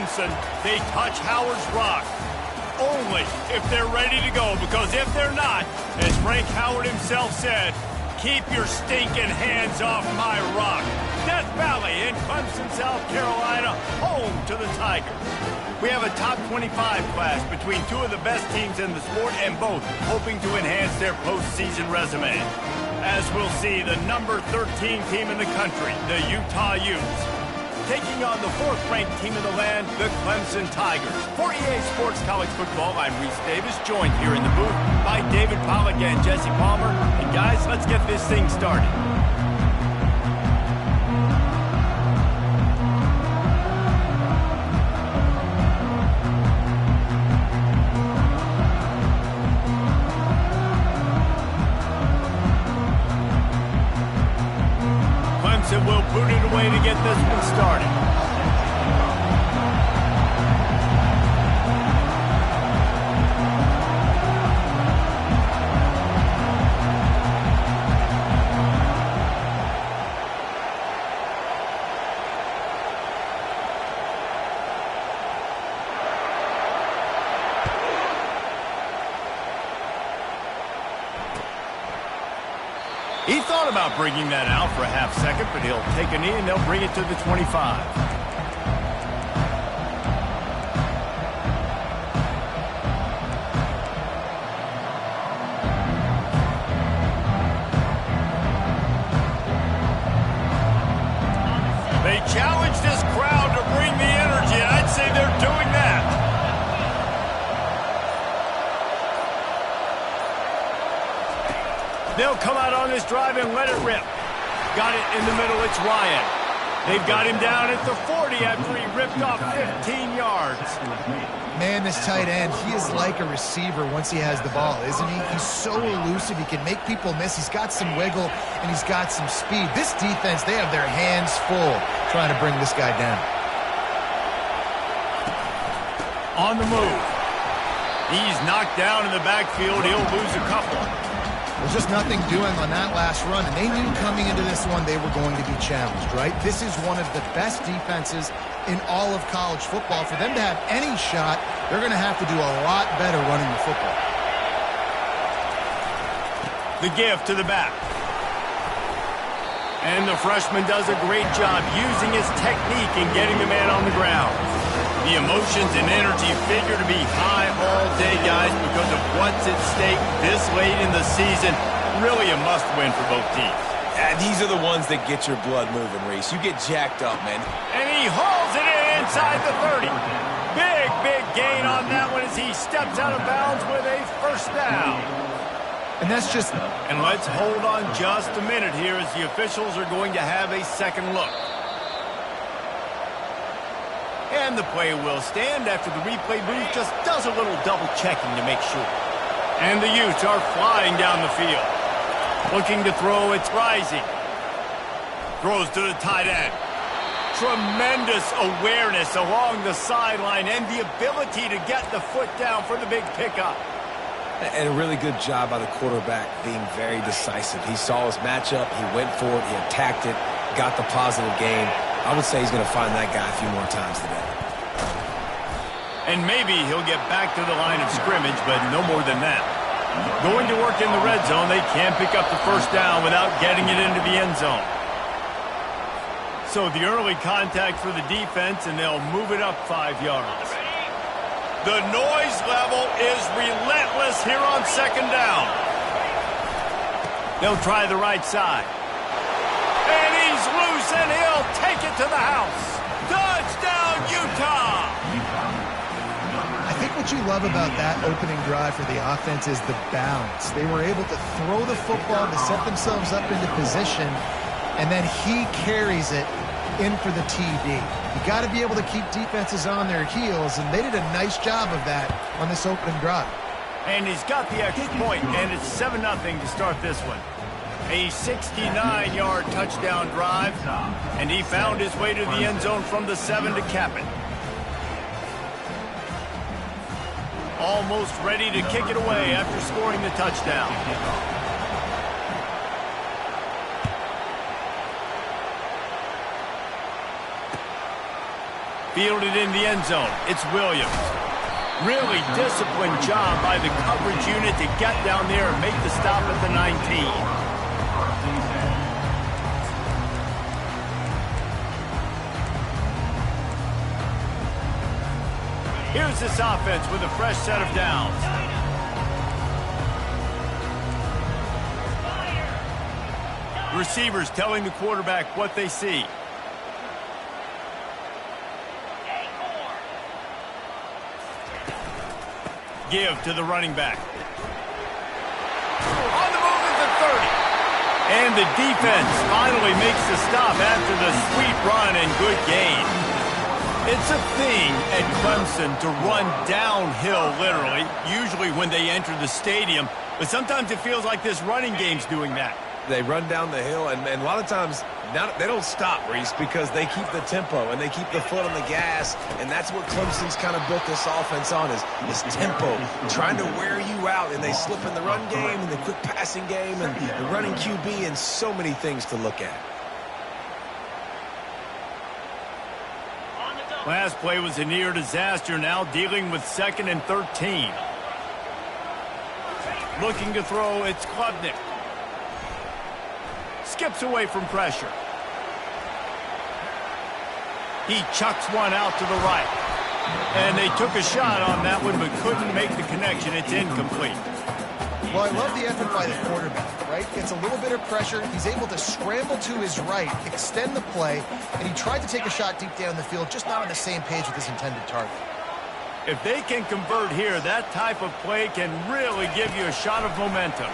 Clemson, they touch Howard's rock. Only if they're ready to go, because if they're not, as Frank Howard himself said, keep your stinking hands off my rock. Death Valley in Clemson, South Carolina, home to the Tigers. We have a top 25 class between two of the best teams in the sport, and both hoping to enhance their postseason resume. As we'll see, the number 13 team in the country, the Utah Utes, taking on the fourth-ranked team in the land, the Clemson Tigers. For EA Sports College Football, I'm Reese Davis, joined here in the booth by David Pollack and Jesse Palmer. And guys, let's get this thing started. Clemson will boot it away to get this one started. He thought about bringing that out for a half second, but he'll take a knee and they'll bring it to the 25. They challenge this crowd to bring the energy, and I'd say they're doing that. They'll come out on this drive and let it rip. Got it in the middle, it's Ryan. They've got him down at the 40 after he ripped off 15 yards. Man, this tight end, he is like a receiver once he has the ball, isn't he? He's so elusive, he can make people miss. He's got some wiggle, and he's got some speed. This defense, they have their hands full trying to bring this guy down. On the move. He's knocked down in the backfield. He'll lose a couple. There's just nothing doing on that last run, and they knew coming into this one they were going to be challenged, right? This is one of the best defenses in all of college football. For them to have any shot, they're going to have to do a lot better running the football. The give to the back. And the freshman does a great job using his technique and getting the man on the ground. The emotions and energy figure to be high all day, guys, because of what's at stake this late in the season. Really a must-win for both teams. Yeah, these are the ones that get your blood moving, Reese. You get jacked up, man. And he hauls it in inside the 30. Big gain on that one as he steps out of bounds with a first down. And that's just... And let's hold on just a minute here as the officials are going to have a second look. And the play will stand after the replay booth just does a little double-checking to make sure. And the Utes are flying down the field. Looking to throw, it's rising. Throws to the tight end. Tremendous awareness along the sideline and the ability to get the foot down for the big pickup. And a really good job by the quarterback being very decisive. He saw his matchup, he went for it, he attacked it, got the positive gain. I would say he's going to find that guy a few more times today. And maybe he'll get back to the line of scrimmage, but no more than that. Going to work in the red zone, they can't pick up the first down without getting it into the end zone. So the early contact for the defense, and they'll move it up 5 yards. The noise level is relentless here on second down. They'll try the right side. And he's loose, and he'll take it to the house. Touchdown, Utah! I think what you love about that opening drive for the offense is the balance. They were able to throw the football to set themselves up into position, and then he carries it in for the TD. You got to be able to keep defenses on their heels, and they did a nice job of that on this opening drive. And he's got the extra point, and it's 7-0 to start this one. A 69-yard touchdown drive, and he found his way to the end zone from the 7 to cap it. Almost ready to kick it away after scoring the touchdown. Fielded in the end zone. It's Williams. Really disciplined job by the coverage unit to get down there and make the stop at the 19. Here's this offense with a fresh set of downs. Receivers telling the quarterback what they see. Give to the running back. On the move at the 30. And the defense finally makes the stop after the sweet run and good gain. It's a thing at Clemson to run downhill, literally, usually when they enter the stadium. But sometimes it feels like this running game's doing that. They run down the hill, and a lot of times they don't stop, Reese, because they keep the tempo and they keep the foot on the gas, and that's what Clemson's kind of built this offense on is tempo, trying to wear you out, and they slip in the run game and the quick passing game and the running QB and so many things to look at. Last play was a near disaster, now dealing with 2nd and 13. Looking to throw, it's Klubnik. Skips away from pressure. He chucks one out to the right. And they took a shot on that one but couldn't make the connection. It's incomplete. Well, I love the effort by the quarterback, right? Gets a little bit of pressure. He's able to scramble to his right, extend the play, and he tried to take a shot deep down the field, just not on the same page with his intended target. If they can convert here, that type of play can really give you a shot of momentum.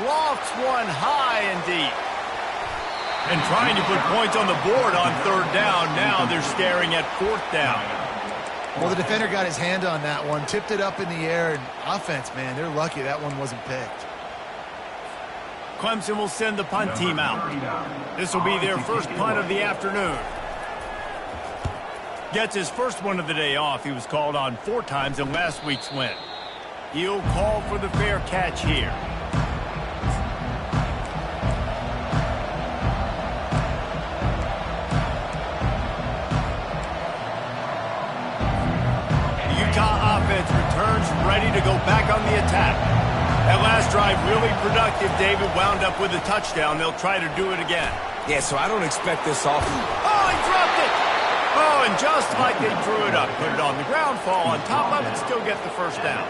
Lofts one high and deep. And trying to put points on the board on 3rd down. Now they're staring at 4th down. Well, the defender got his hand on that one, tipped it up in the air, and offense, man, they're lucky that one wasn't picked. Clemson will send the punt team out. This will be their first punt of the afternoon. Gets his first one of the day off. He was called on 4 times in last week's win. He'll call for the fair catch here. Utah offense returns ready to go back on the attack. That last drive really productive. David wound up with a touchdown. They'll try to do it again. Yeah, so I don't expect this off. Oh, he dropped it! Oh, and just like they drew it up, put it on the ground, fall on top of it, still get the first down.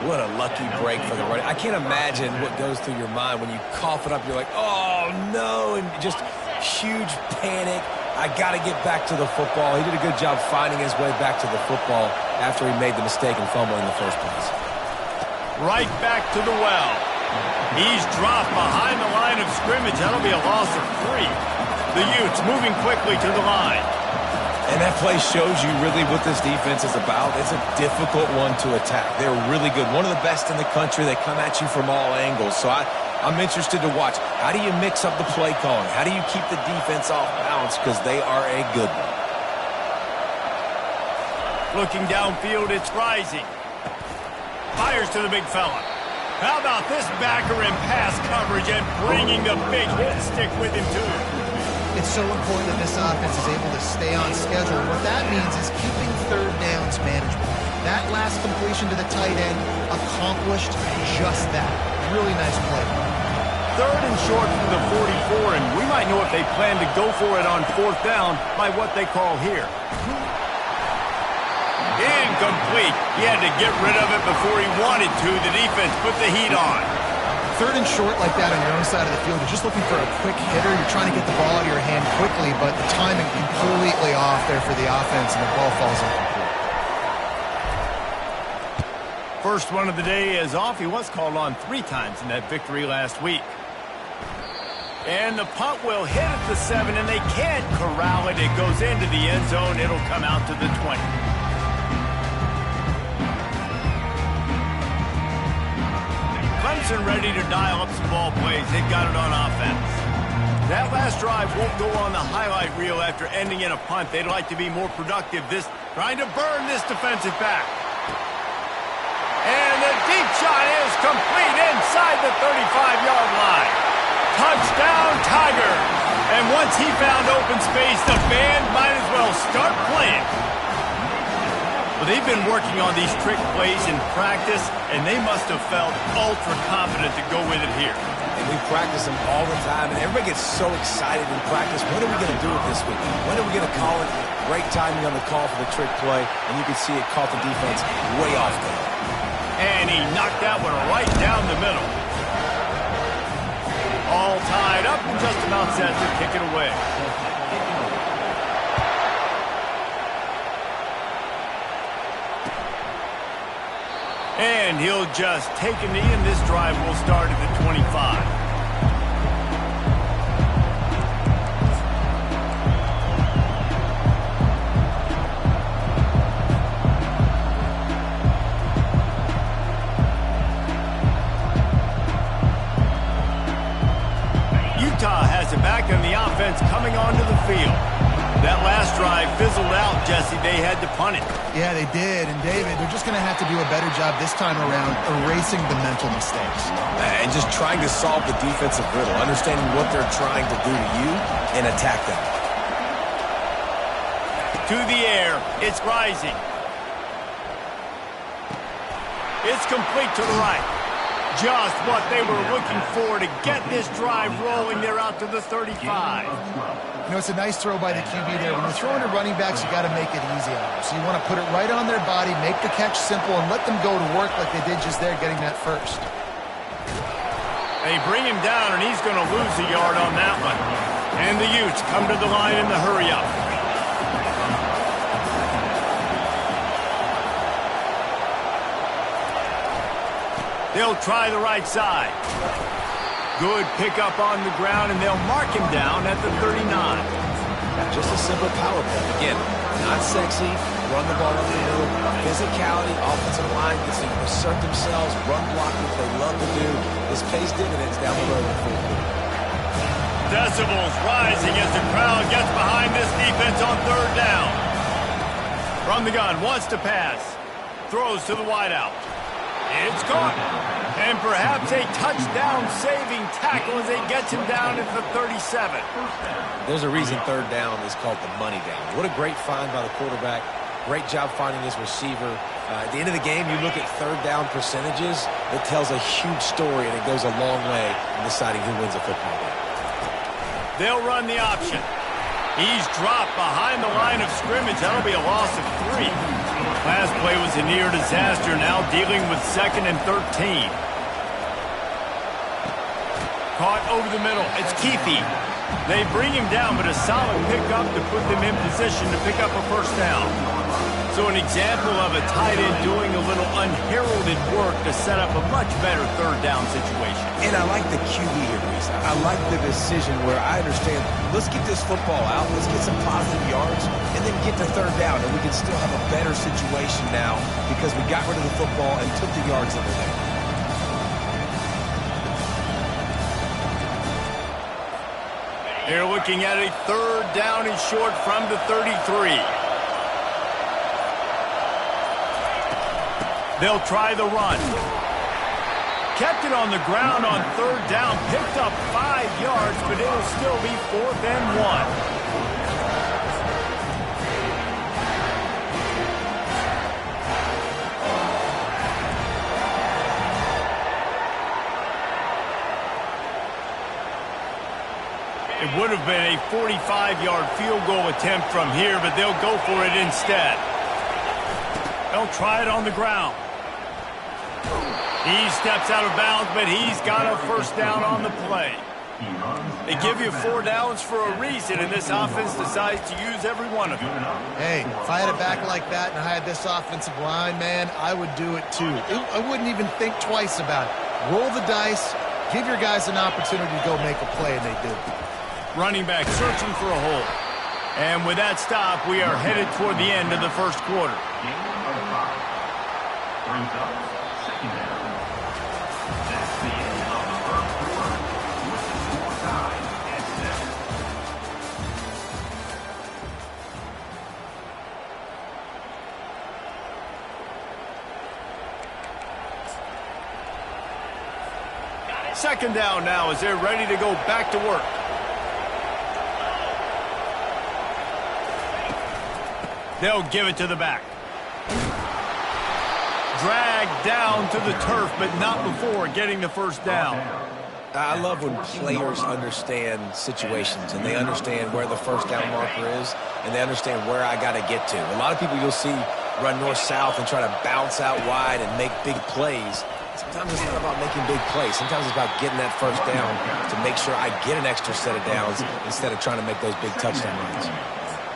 What a lucky break for the running. I can't imagine what goes through your mind when you cough it up. You're like, oh, no, and just huge panic. I got to get back to the football. He did a good job finding his way back to the football after he made the mistake and fumble in the first place. Right back to the well. He's dropped behind the line of scrimmage. That'll be a loss of 3. The Utes moving quickly to the line. And that play shows you really what this defense is about. It's a difficult one to attack. They're really good. One of the best in the country. They come at you from all angles. So I'm interested to watch. How do you mix up the play calling? How do you keep the defense off balance? Because they are a good one. Looking downfield, it's Rising. Fires to the big fella. How about this backer in pass coverage and bringing the big hit stick with him too? It's so important that this offense is able to stay on schedule. And what that means is keeping 3rd downs manageable. That last completion to the tight end accomplished just that. Really nice play. 3rd and short from the 44, and we might know if they plan to go for it on 4th down by what they call here. Incomplete. He had to get rid of it before he wanted to. The defense put the heat on. 3rd and short like that on your own side of the field, you're just looking for a quick hitter. You're trying to get the ball out of your hand quickly, but the timing completely off there for the offense, and the ball falls incomplete. First one of the day is off. He was called on 3 times in that victory last week. And the punt will hit at the 7, and they can't corral it. It goes into the end zone. It'll come out to the 20. Clemson ready to dial up some ball plays. They've got it on offense. That last drive won't go on the highlight reel after ending in a punt. They'd like to be more productive. Trying to burn this defensive back. And the deep shot is complete inside the 35-yard line. Touchdown, Tigers! And once he found open space, the band might as well start playing. Well, they've been working on these trick plays in practice, and they must have felt ultra confident to go with it here. And we practice them all the time, and everybody gets so excited in practice. When are we going to do it this week? When are we going to call it? Great timing on the call for the trick play, and you can see it caught the defense way off there. And he knocked that one right down the middle. All tied up and just about set to kick it away. And he'll just take a knee, and this drive will start at the 25. Utah has it back on the offense coming onto the field. That last drive fizzled out, Jesse. They had to punt it. Yeah, they did. And, David, they're just going to have to do a better job this time around erasing the mental mistakes. And just trying to solve the defensive riddle, understanding what they're trying to do to you and attack them. To the air. It's rising. It's complete to the right. Just what they were looking for to get this drive rolling. They're out to the 35. You know, it's a nice throw by the QB there. When you're throwing to running backs, you got to make it easy on them. So you want to put it right on their body, make the catch simple, and let them go to work like they did just there, getting that first. They bring him down, and he's going to lose a yard on that one. And the Utes come to the line in the hurry-up. They'll try the right side. Good pickup on the ground, and they'll mark him down at the 39. Just a simple power play. Again, not sexy, run the ball up the middle, physicality, offensive line gets to assert themselves, run block, which they love to do. This pays dividends down the road in the fourth quarter. Decibels rising as the crowd gets behind this defense on third down. From the gun, wants to pass. Throws to the wideout. It's caught. And perhaps a touchdown-saving tackle as they gets him down at the 37. There's a reason third down is called the money down. What a great find by the quarterback. Great job finding his receiver. At the end of the game, you look at third down percentages. It tells a huge story, and it goes a long way in deciding who wins a football game. They'll run the option. He's dropped behind the line of scrimmage. That'll be a loss of 3. Last play was a near disaster, now dealing with 2nd and 13. Caught over the middle. It's Keefe. They bring him down, but a solid pickup to put them in position to pick up a first down. So an example of a tight end doing a little unheralded work to set up a much better third down situation. And I like the QB here, Reese. I like the decision where I understand, let's get this football out, let's get some positive yards, and then get to third down, and we can still have a better situation now because we got rid of the football and took the yards that were there. They're looking at a third down and short from the 33. They'll try the run. Kept it on the ground on third down. Picked up 5 yards, but it'll still be 4th and 1. It would have been a 45-yard field goal attempt from here, but they'll go for it instead. They'll try it on the ground. He steps out of bounds, but he's got a first down on the play. They give you 4 downs for a reason, and this offense decides to use every one of them. Hey, if I had a back like that and I had this offensive line, man, I would do it too. I wouldn't even think twice about it. Roll the dice, give your guys an opportunity to go make a play, and they do. Running back searching for a hole. And with that stop, we are headed toward the end of the first quarter. Brings up second down. That's the end of the first quarter with the score tied at 7. Second down now as they're ready to go back to work. They'll give it to the back. Dragged down to the turf, but not before getting the first down. I love when players understand situations and they understand where the first down marker is and they understand where I got to get to. A lot of people you'll see run north-south and try to bounce out wide and make big plays. Sometimes it's not about making big plays. Sometimes it's about getting that first down to make sure I get an extra set of downs instead of trying to make those big touchdown runs.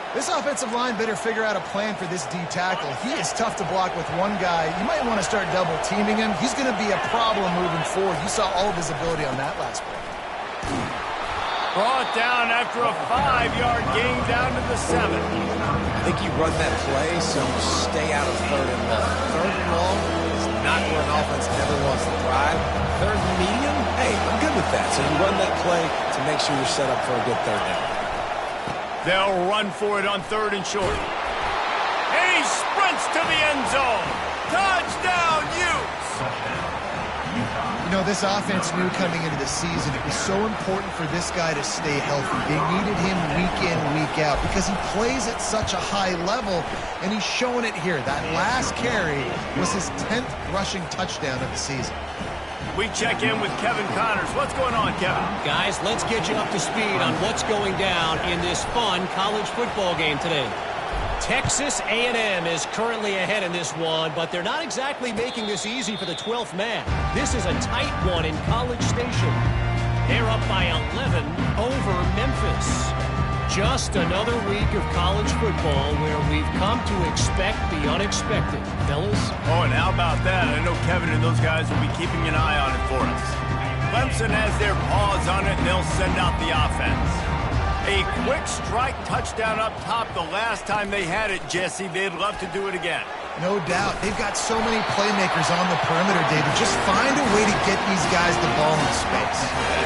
This offensive line better figure out a plan for this D tackle. He is tough to block with one guy. You might want to start double teaming him. He's going to be a problem moving forward. You saw all of his ability on that last play. Brought down after a 5-yard gain down to the 7. I think you run that play so you stay out of third and long. Third and long is not where an offense ever wants to thrive. Third and medium, hey, I'm good with that. So you run that play to make sure you're set up for a good third down. They'll run for it on 3rd and short. And he sprints to the end zone. Touchdown, Utes! You know, this offense knew coming into the season it was so important for this guy to stay healthy. They needed him week in, week out because he plays at such a high level, and he's showing it here. That last carry was his 10th rushing touchdown of the season. We check in with Kevin Connors. What's going on, Kevin? Guys, let's get you up to speed on what's going down in this fun college football game today. Texas A&M is currently ahead in this one, but they're not exactly making this easy for the 12th man. This is a tight one in College Station. They're up by 11 over Memphis. Just another week of college football where we've come to expect the unexpected. Fellas? Oh, and how about that? I know Kevin and those guys will be keeping an eye on it for us. Clemson has their paws on it, and they'll send out the offense. A quick strike touchdown up top the last time they had it, Jesse. They'd love to do it again. No doubt. They've got so many playmakers on the perimeter, David. Just find a way to get these guys the ball in space.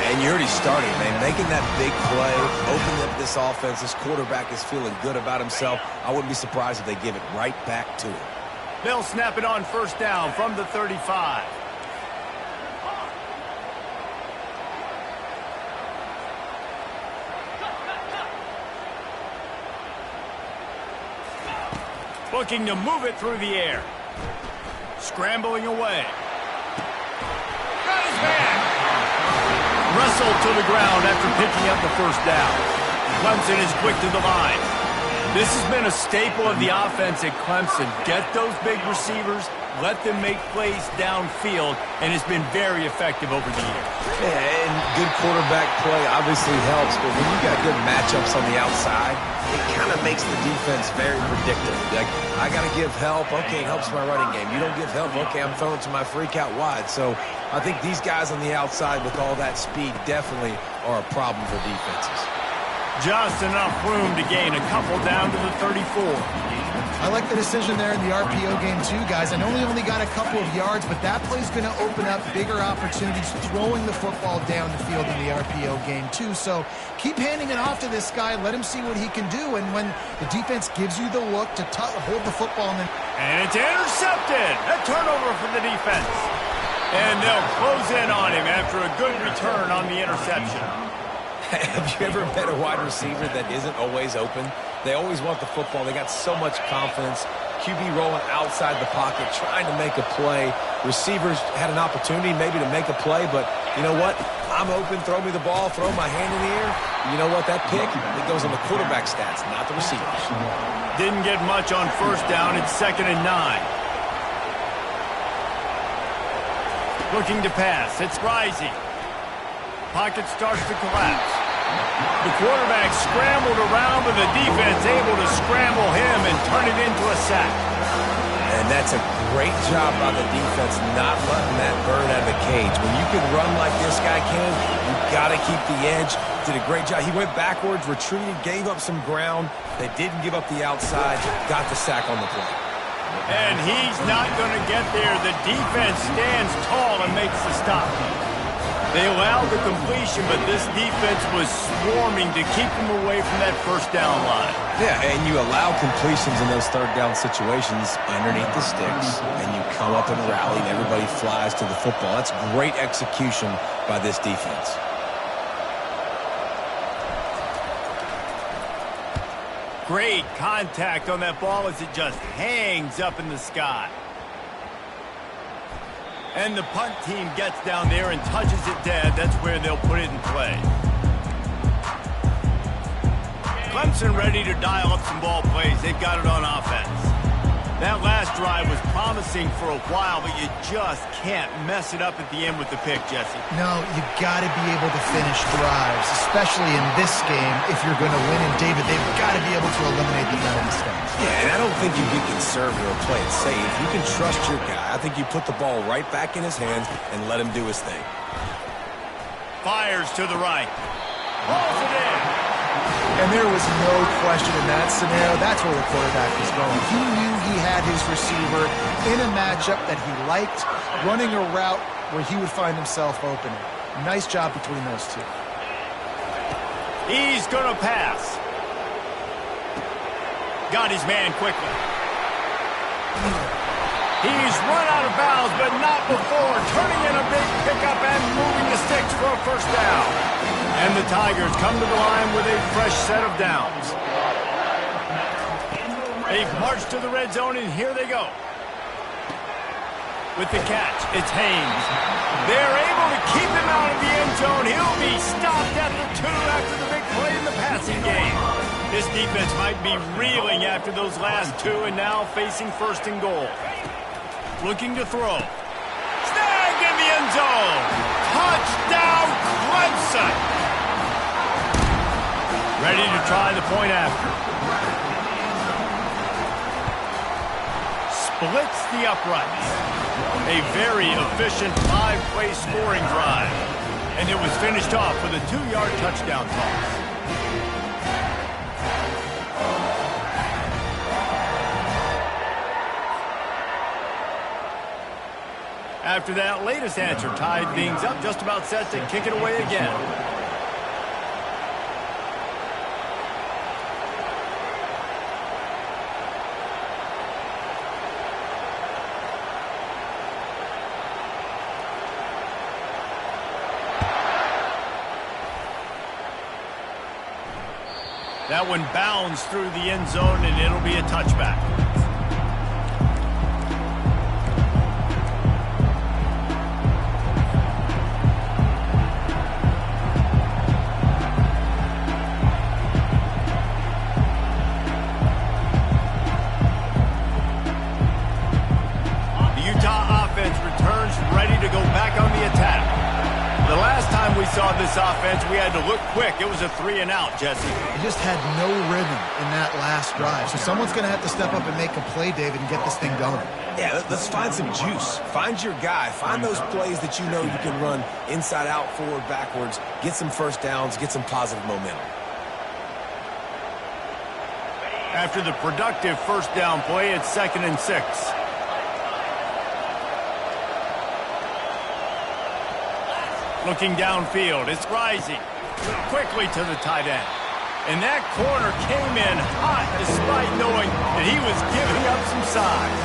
And you already started, man. Making that big play, opening up this offense. This quarterback is feeling good about himself. I wouldn't be surprised if they give it right back to him. They'll snap it on 1st down from the 35. Looking to move it through the air. Scrambling away. Got his man. Wrestled to the ground after picking up the 1st down. Clemson is quick to the line. This has been a staple of the offense at Clemson. Get those big receivers, let them make plays downfield, and it's been very effective over the years. Yeah, and good quarterback play obviously helps, but when you got good matchups on the outside, it kind of makes the defense very predictable. Like, I got to give help. Okay, helps my running game. You don't give help. Okay, I'm throwing to my freak out wide. So I think these guys on the outside with all that speed definitely are a problem for defenses. Just enough room to gain a couple down to the 34. I like the decision there in the RPO game too, guys. I know he only got a couple of yards, but that play's going to open up bigger opportunities throwing the football down the field in the RPO game too. So keep handing it off to this guy. Let him see what he can do. And when the defense gives you the look to hold the football. And it's intercepted. A turnover for the defense. And they'll close in on him after a good return on the interception. Have you ever met a wide receiver that isn't always open? They always want the football. They got so much confidence. QB rolling outside the pocket, trying to make a play. Receivers had an opportunity maybe to make a play, but you know what? I'm open, throw me the ball, throw my hand in the air. You know what? That pick, it goes on the quarterback stats, not the receivers. Didn't get much on 1st down. It's 2nd and 9. Looking to pass. It's rising. Pocket starts to collapse. The quarterback scrambled around, but the defense able to scramble him and turn it into a sack. And that's a great job by the defense not letting that bird out of the cage. When you can run like this guy can, you got to keep the edge. Did a great job. He went backwards, retreated, gave up some ground. They didn't give up the outside, got the sack on the play. And he's not going to get there. The defense stands tall and makes the stop. They allowed the completion, but this defense was swarming to keep them away from that 1st down line. Yeah, and you allow completions in those 3rd down situations underneath the sticks, and you come up and rally, and everybody flies to the football. That's great execution by this defense. Great contact on that ball as it just hangs up in the sky. And the punt team gets down there and touches it dead. That's where they'll put it in play. Clemson ready to dial up some ball plays. They've got it on offense. That last drive was promising for a while, but you just can't mess it up at the end with the pick, Jesse. No, you got to be able to finish drives, especially in this game if you're going to win. And David, they've got to be able to eliminate the penalty mistakes. Yeah, and I don't think you get conservative or play it safe. You can trust your guy. I think you put the ball right back in his hands and let him do his thing. Fires to the right. Pulls it in. And there was no question in that scenario. That's where the quarterback was going. He knew he had his receiver in a matchup that he liked, running a route where he would find himself opening. Nice job between those two. He's going to pass. Got his man quickly. He's run out of bounds, but not before turning in a big pickup and moving the sticks for a first down. And the Tigers come to the line with a fresh set of downs. They've marched to the red zone, and here they go. With the catch, it's Haynes. They're able to keep him out of the end zone. He'll be stopped at the 2 after the big play in the passing game. This defense might be reeling after those last 2 and now facing 1st and goal. Looking to throw. Snagged in the end zone. Touchdown, Clemson. Ready to try the point after. Splits the uprights. A very efficient 5-play scoring drive. And it was finished off with a 2-yard touchdown toss. After that latest answer tied things up, just about set to kick it away again. That one bounds through the end zone, and it'll be a touchback. The Utah offense returns ready to go back on the attack. The last time we saw this offense, we had to look quick. It was a 3-and-out, Jesse. He just had no rhythm in that last drive. So someone's going to have to step up and make a play, David, and get this thing going. Yeah, let's find some juice. Find your guy. Find those plays that you know you can run inside out, forward, backwards. Get some first downs. Get some positive momentum. After the productive first down play, it's 2nd and 6. Looking downfield, it's rising quickly to the tight end. And that corner came in hot despite knowing that he was giving up some size.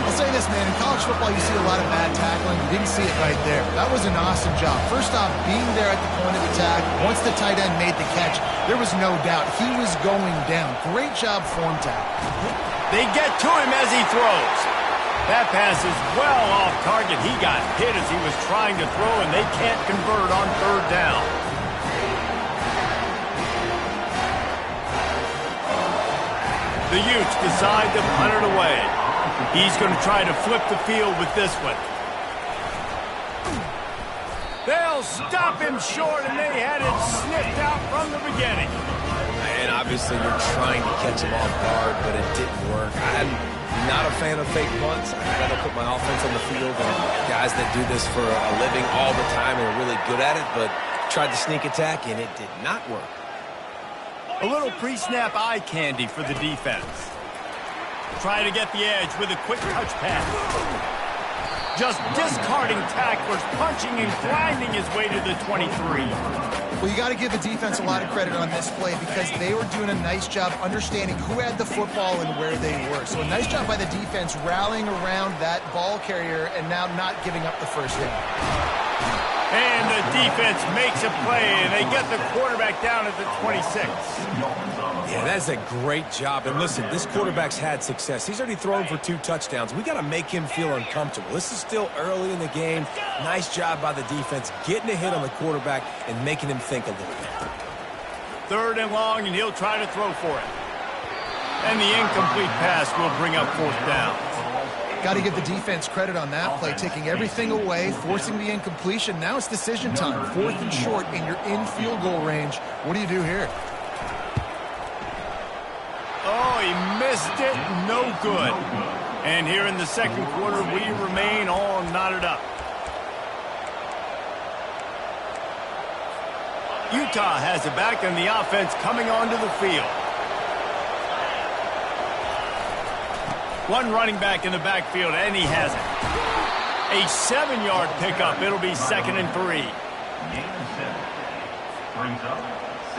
I'll say this, man. In college football, you see a lot of bad tackling. You didn't see it right there. That was an awesome job. First off, being there at the point of attack. Once the tight end made the catch, there was no doubt he was going down. Great job form tackle. They get to him as he throws. That pass is well off target. He got hit as he was trying to throw, and they can't convert on 3rd down. The Utes decide to punt it away. He's going to try to flip the field with this one. They'll stop him short, and they had it sniffed out from the beginning. And obviously you're trying to catch him off guard, but it didn't work. I'm not a fan of fake punts. I'd rather put my offense on the field and guys that do this for a living all the time and are really good at it, but tried to sneak attack, and it did not work. A little pre-snap eye candy for the defense. Try to get the edge with a quick touch pass. Just discarding tacklers, punching and grinding his way to the 23. Well, you got to give the defense a lot of credit on this play because they were doing a nice job understanding who had the football and where they were. So a nice job by the defense rallying around that ball carrier and now not giving up the first down. And the defense makes a play, and they get the quarterback down at the 26. Yeah, that's a great job. And listen, this quarterback's had success. He's already thrown for 2 touchdowns. We got to make him feel uncomfortable. This is still early in the game. Nice job by the defense, getting a hit on the quarterback and making him think a little bit. 3rd and long, and he'll try to throw for it. And the incomplete pass will bring up 4th down. Got to give the defense credit on that play, taking everything away, forcing the incompletion. Now it's decision time. 4th and short, and you're in field goal range. What do you do here? Oh, he missed it. No good. And here in the 2nd quarter, we remain all knotted up. Utah has it back, and the offense coming onto the field. One running back in the backfield, and he has it. A 7-yard pickup. It'll be 2nd and 3. Gain of 7. Brings up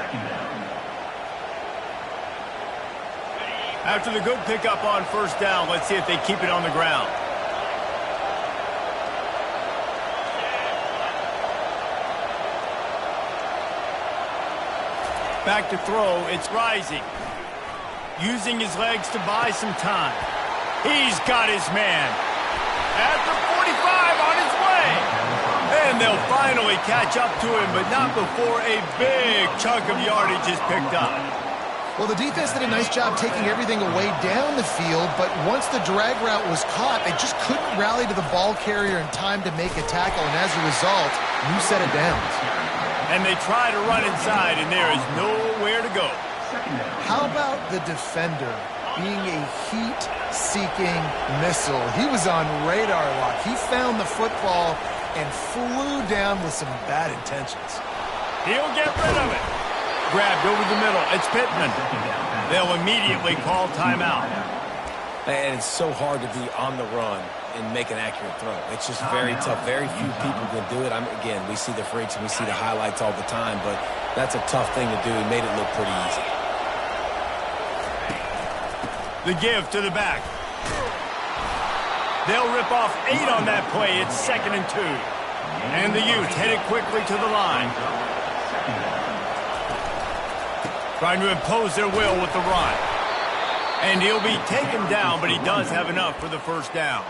2nd down. After the good pickup on 1st down, let's see if they keep it on the ground. Back to throw. It's Rising. Using his legs to buy some time. He's got his man. At the 45 on his way. And they'll finally catch up to him, but not before a big chunk of yardage is picked up. Well, the defense did a nice job taking everything away down the field, but once the drag route was caught, they just couldn't rally to the ball carrier in time to make a tackle, and as a result, new set of downs. And they try to run inside, and there is nowhere to go. How about the defender being a heat-seeking missile? He was on radar lock. He found the football and flew down with some bad intentions. He'll get rid of it. Grabbed over the middle. It's Pittman. They'll immediately call timeout. And it's so hard to be on the run and make an accurate throw. It's just very tough. Very few people can do it. Again, we see the freaks and we see the highlights all the time, but that's a tough thing to do. He made it look pretty easy. The give to the back. They'll rip off 8 on that play. It's 2nd and 2. And the Utes headed quickly to the line. Trying to impose their will with the run. And he'll be taken down, but he does have enough for the 1st down.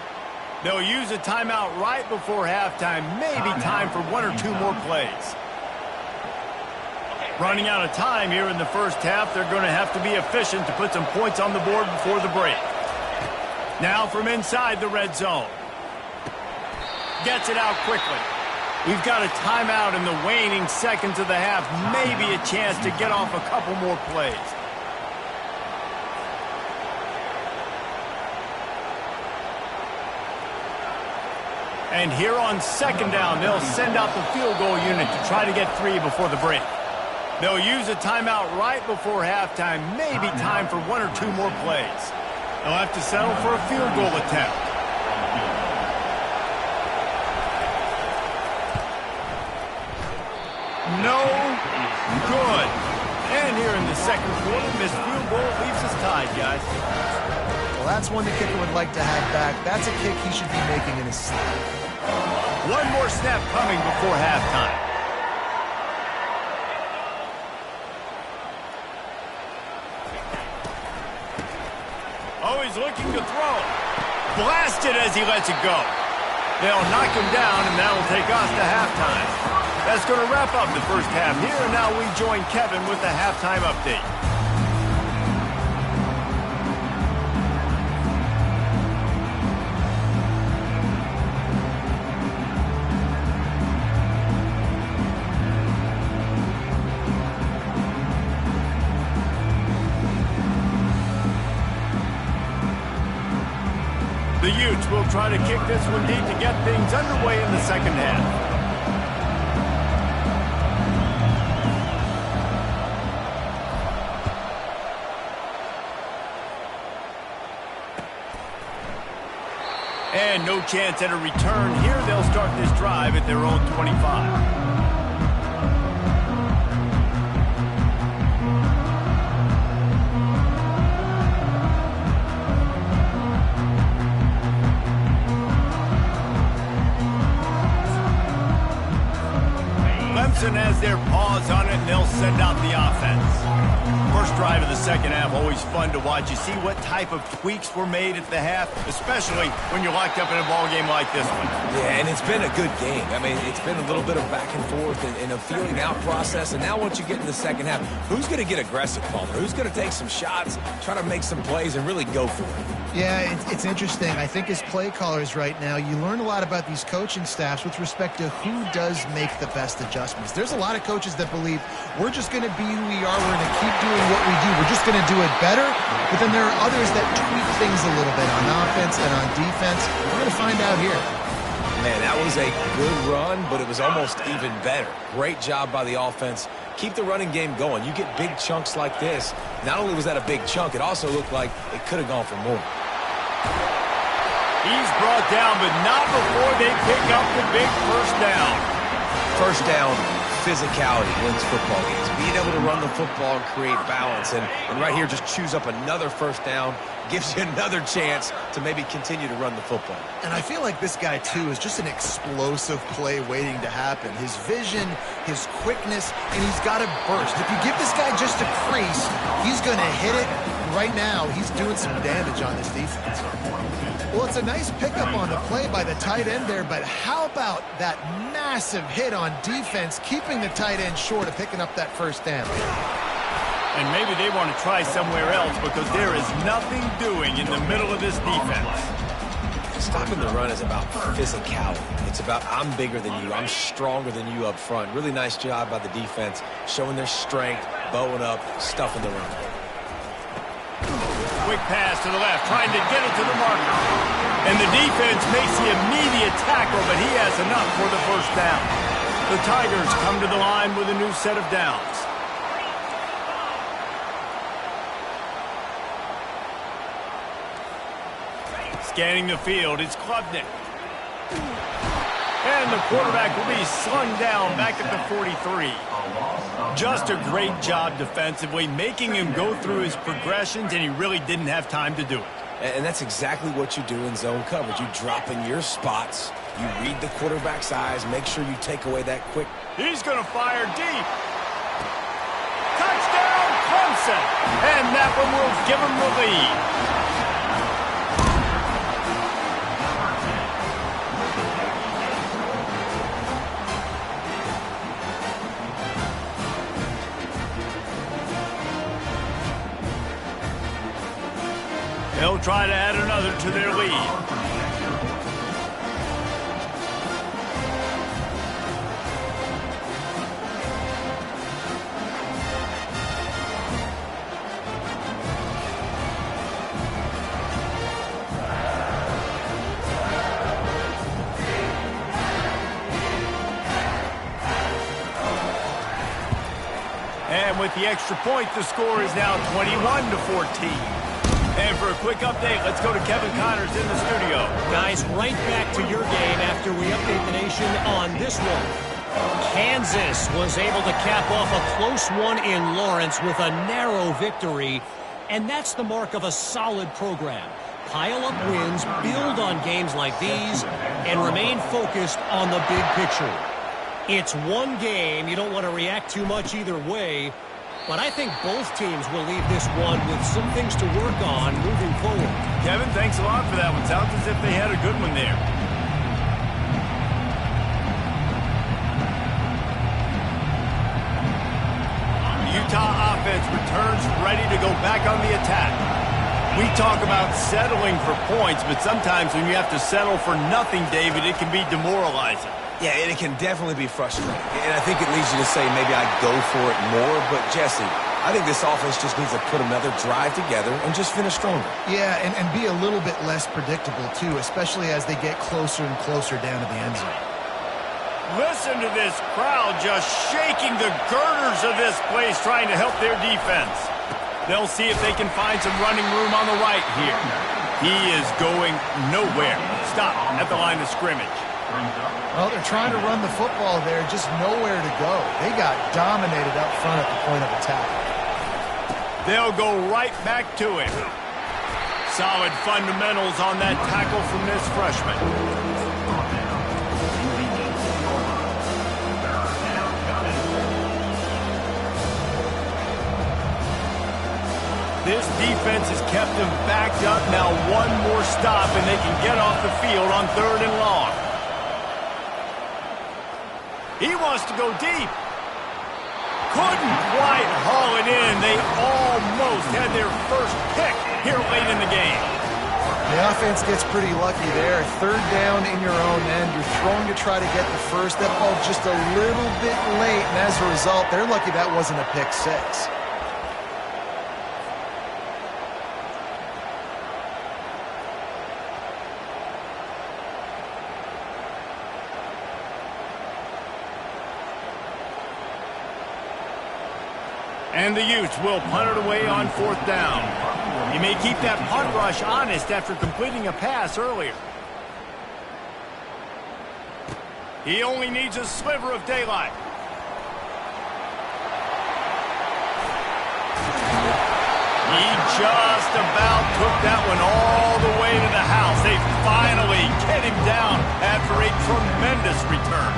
They'll use a timeout right before halftime. Maybe time for 1 or 2 more plays. Running out of time here in the 1st half. They're going to have to be efficient to put some points on the board before the break. Now from inside the red zone. Gets it out quickly. We've got a timeout in the waning seconds of the half. Maybe a chance to get off a couple more plays. And here on 2nd down, they'll send out the field goal unit to try to get 3 before the break. They'll use a timeout right before halftime. Maybe time for 1 or 2 more plays. They'll have to settle for a field goal attempt. No good. And here in the 2nd quarter, this field goal leaves us tied, guys. Well, that's one the kicker would like to have back. That's a kick he should be making in his sleep. One more snap coming before halftime. Oh, he's looking to throw. Blasted as he lets it go. They'll knock him down, and that'll take us to halftime. That's going to wrap up the 1st half here, and now we join Kevin with the halftime update. The Utes will try to kick this one deep to get things underway in the 2nd half. And no chance at a return here. They'll start this drive at their own 25. Clemson has their paws on it, and they'll send out the offense. First drive of the second half, always fun to watch. You see what type of tweaks were made at the half, especially when you're locked up in a ball game like this one. Yeah, and it's been a good game. I mean, it's been a little bit of back and forth and a feeling out process. And now once you get in the second half, who's going to get aggressive, Palmer? Who's going to take some shots, try to make some plays, and really go for it? Yeah, it's interesting. I think as play callers right now, you learn a lot about these coaching staffs with respect to who does make the best adjustments. There's a lot of coaches that believe we're just going to be who we are. We're going to keep doing what we do. We're just going to do it better. But then there are others that tweak things a little bit on offense and on defense. We're going to find out here. Man, that was a good run, but it was almost even better. Great job by the offense. Keep the running game going. You get big chunks like this. Not only was that a big chunk, it also looked like it could have gone for more. He's brought down, but not before they pick up the big first down. First down, physicality wins football games. Being able to run the football and create balance. And right here, just choose up another first down. Gives you another chance to maybe continue to run the football. And I feel like this guy, too, is just an explosive play waiting to happen. His vision, his quickness, and he's got a burst. If you give this guy just a crease, he's going to hit it. Right now, he's doing some damage on this defense. Well, it's a nice pickup on the play by the tight end there, but how about that massive hit on defense, keeping the tight end short of picking up that first down? And maybe they want to try somewhere else because there is nothing doing in the middle of this defense. Stopping the run is about physicality. It's about I'm bigger than you. I'm stronger than you up front. Really nice job by the defense, showing their strength, bowing up, stuffing the run. Quick pass to the left, trying to get it to the marker. And the defense makes the immediate tackle, but he has enough for the first down. The Tigers come to the line with a new set of downs. Scanning the field, it's Klubnik. And the quarterback will be slung down back at the 43. Just a great job defensively, making him go through his progressions, and he really didn't have time to do it. And that's exactly what you do in zone coverage. You drop in your spots, you read the quarterback's eyes, make sure you take away that quick. He's going to fire deep. Touchdown, Clemson! And that one will give him the lead. They'll try to add another to their lead. And with the extra point, the score is now 21-14. And for a quick update, let's go to Kevin Connors in the studio. Guys, right back to your game after we update the nation on this one. Kansas was able to cap off a close one in Lawrence with a narrow victory. And that's the mark of a solid program. Pile up wins, build on games like these, and remain focused on the big picture. It's one game. You don't want to react too much either way. But I think both teams will leave this one with some things to work on moving forward. Kevin, thanks a lot for that one. Sounds as if they had a good one there. The Utah offense returns ready to go back on the attack. We talk about settling for points, but sometimes when you have to settle for nothing, David, it can be demoralizing. Yeah, and it can definitely be frustrating. And I think it leads you to say maybe I'd go for it more. But, Jesse, I think this offense just needs to put another drive together and just finish stronger. Yeah, and be a little bit less predictable, too, especially as they get closer and closer down to the end zone. Listen to this crowd just shaking the girders of this place, trying to help their defense. They'll see if they can find some running room on the right here. He is going nowhere. Stop at the line of scrimmage. Well, they're trying to run the football there, just nowhere to go. They got dominated up front at the point of attack. They'll go right back to him. Solid fundamentals on that tackle from this freshman. This defense has kept them backed up. Now one more stop, and they can get off the field on 3rd and long. He wants to go deep. Couldn't quite haul it in. They almost had their first pick here late in the game. The offense gets pretty lucky there. 3rd down in your own end. You're throwing to try to get the first. That ball just a little bit late, and as a result, they're lucky that wasn't a pick 6. And the Utes will punt it away on 4th down. He may keep that punt rush honest after completing a pass earlier. He only needs a sliver of daylight. He just about took that one all the way to the house. They finally get him down after a tremendous return.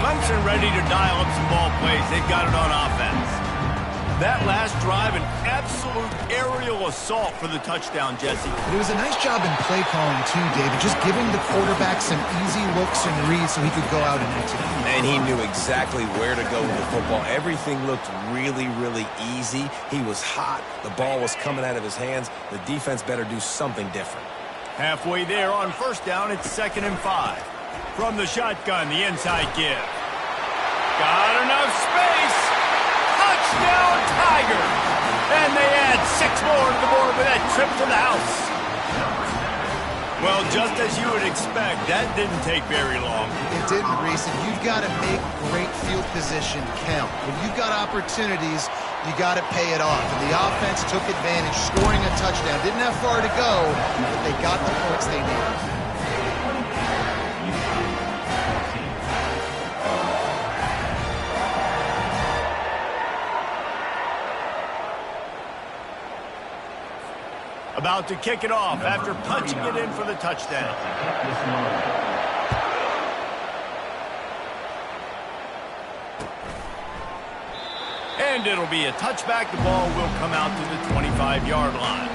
Clemson ready to dial up some ball plays. They've got it on offense. That last drive, an absolute aerial assault for the touchdown, Jesse. But it was a nice job in play calling, too, David. Just giving the quarterback some easy looks and reads so he could go out and execute. And he knew exactly where to go with the football. Everything looked really, really easy. He was hot. The ball was coming out of his hands. The defense better do something different. Halfway there on 1st down, it's 2nd and 5. From the shotgun, the inside give. Got enough space. Touchdown, Tiger! And they add 6 more to the board with that trip to the house. Well, just as you would expect, that didn't take very long. It didn't, Reese. And you've got to make great field position count. When you've got opportunities, you got to pay it off. And the offense took advantage, scoring a touchdown. Didn't have far to go, but they got the points they needed. About to kick it off after punching it in for the touchdown. And it'll be a touchback. The ball will come out to the 25-yard line.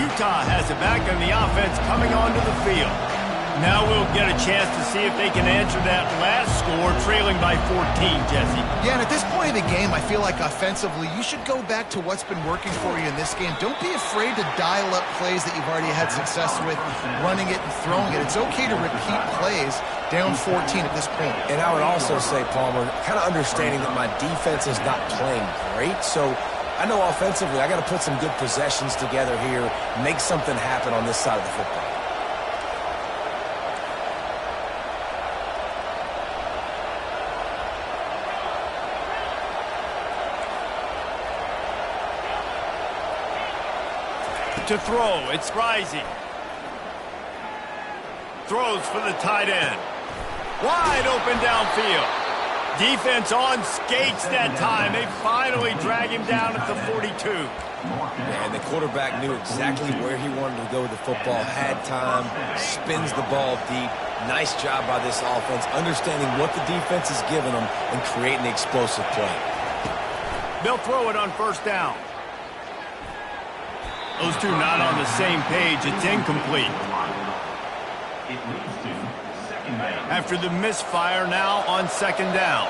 Utah has it back on the offense coming onto the field. Now we'll get a chance to see if they can answer that last score, trailing by 14, Jesse. Yeah, and at this point of the game, I feel like offensively, you should go back to what's been working for you in this game. Don't be afraid to dial up plays that you've already had success with, running it and throwing it. It's okay to repeat plays down 14 at this point. And I would also say, Palmer, kind of understanding that my defense is not playing great, so I know offensively I got to put some good possessions together here, make something happen on this side of the football. To throw, it's rising. Throws for the tight end. Wide open downfield. Defense on skates that time. They finally drag him down at the 42. And the quarterback knew exactly where he wanted to go with the football, had time, spins the ball deep. Nice job by this offense, understanding what the defense is giving them and creating the explosive play. They'll throw it on 1st down. Those two not on the same page. It's incomplete. After the misfire, now on 2nd down.